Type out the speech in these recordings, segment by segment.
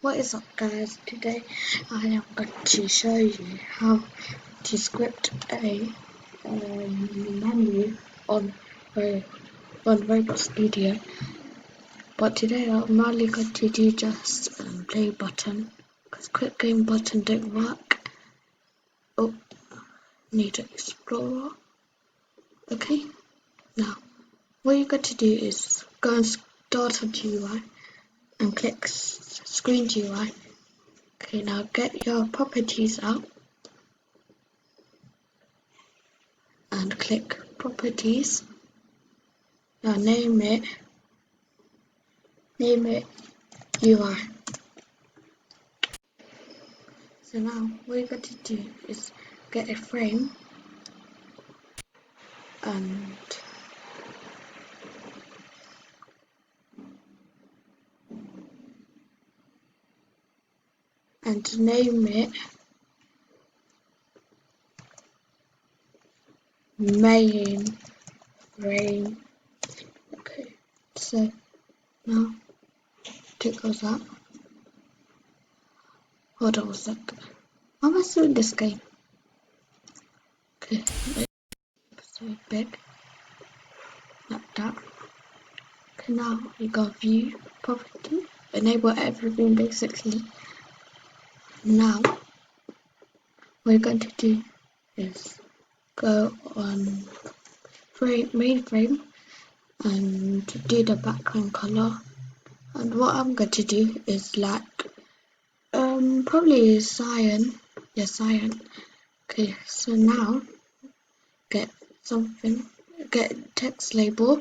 What is up guys, today I am going to show you how to script a menu on a on Roblox Studio, but today I'm only going to do just play button because quick game button don't work. Oh, need an explorer. Okay, now what you're going to do is go and start on GUI and click screen GUI. Okay, now get your properties out and click properties. Now name it UI. So now what you're going to do is get a frame and name it main frame. Okay, so now take those out. Hold on a sec. Why am I still in this game? Okay, so big like that. Okay, now you go view property, enable everything basically. Now what you're going to do is go on main frame and do the background color. And what I'm going to do is like probably cyan. Yeah, cyan. Okay, so now get text label,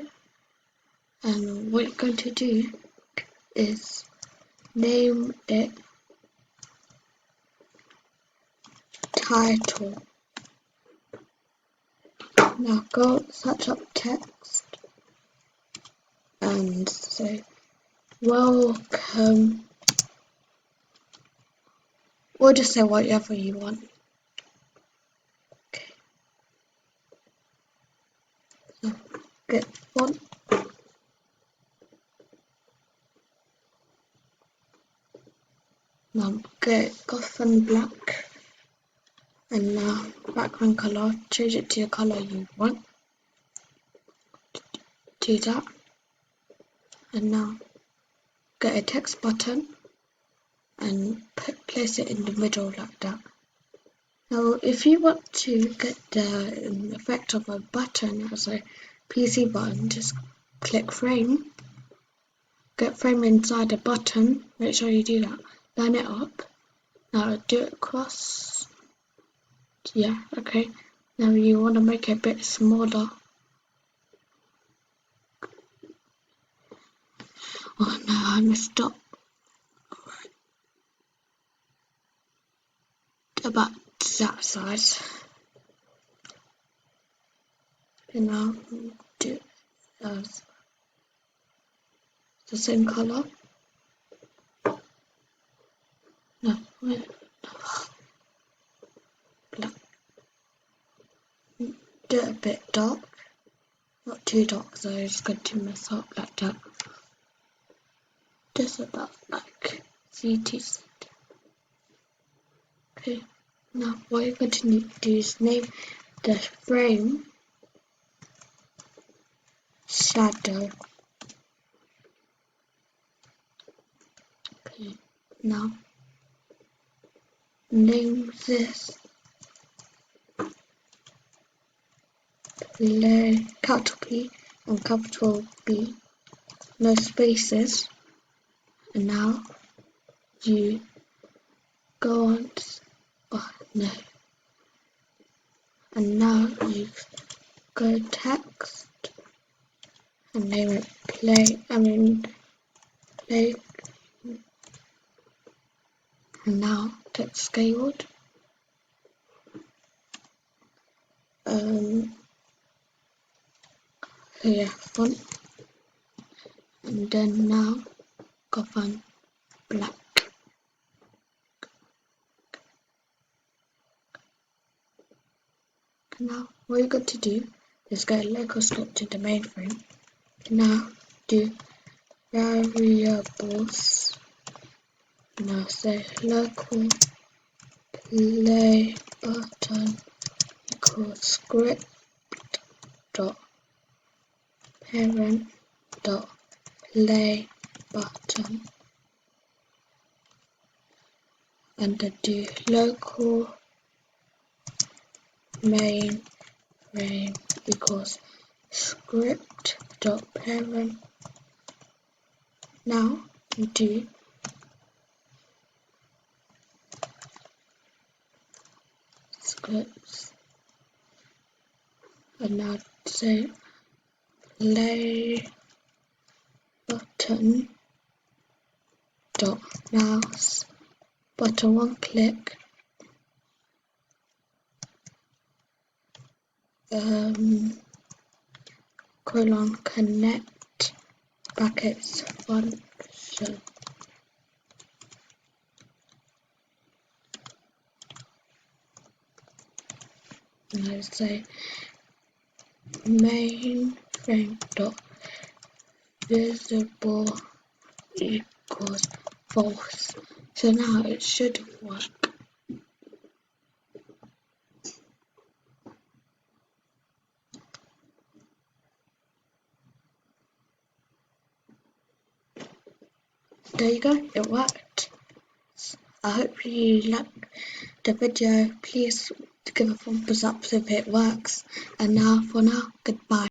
and what you're going to do is name it title. Now go search up text and say welcome, or just say whatever you want. Okay, so get font. Now get Gotham black, and now background color, change it to the color you want. Do that, and now get a text button and place it in the middle like that. Now if you want to get the effect of a button as a PC button, just click frame, get frame inside the button, make sure you do that, line it up. Now do it across. Yeah, okay. Now you want to make it a bit smaller. Oh no, I messed up. About that size. And now do it as the same color. No, wait. Black. Do it a bit dark. Not too dark, so it's going to mess up like that. Just about like CT. Okay, now what you're going to need to do is name the frame shadow. Okay, now name this capital P and capital B, no spaces. And now you go on. Oh no. And now you go text and name it play. And now text scaled. So yeah, font. And then now Gotham black. Now what you're going to do is get a Lego sculpt in the mainframe. Now do variables Now say local play button equals script dot parent dot play button, and then do local main frame equals script dot parent. Now we do scripts, and now say play button dot mouse button one click colon connect brackets function. And I say main frame dot visible equals false. So now it should work. There you go, it worked. I hope you liked the video. Please give a thumbs up if it works. And now for now, goodbye.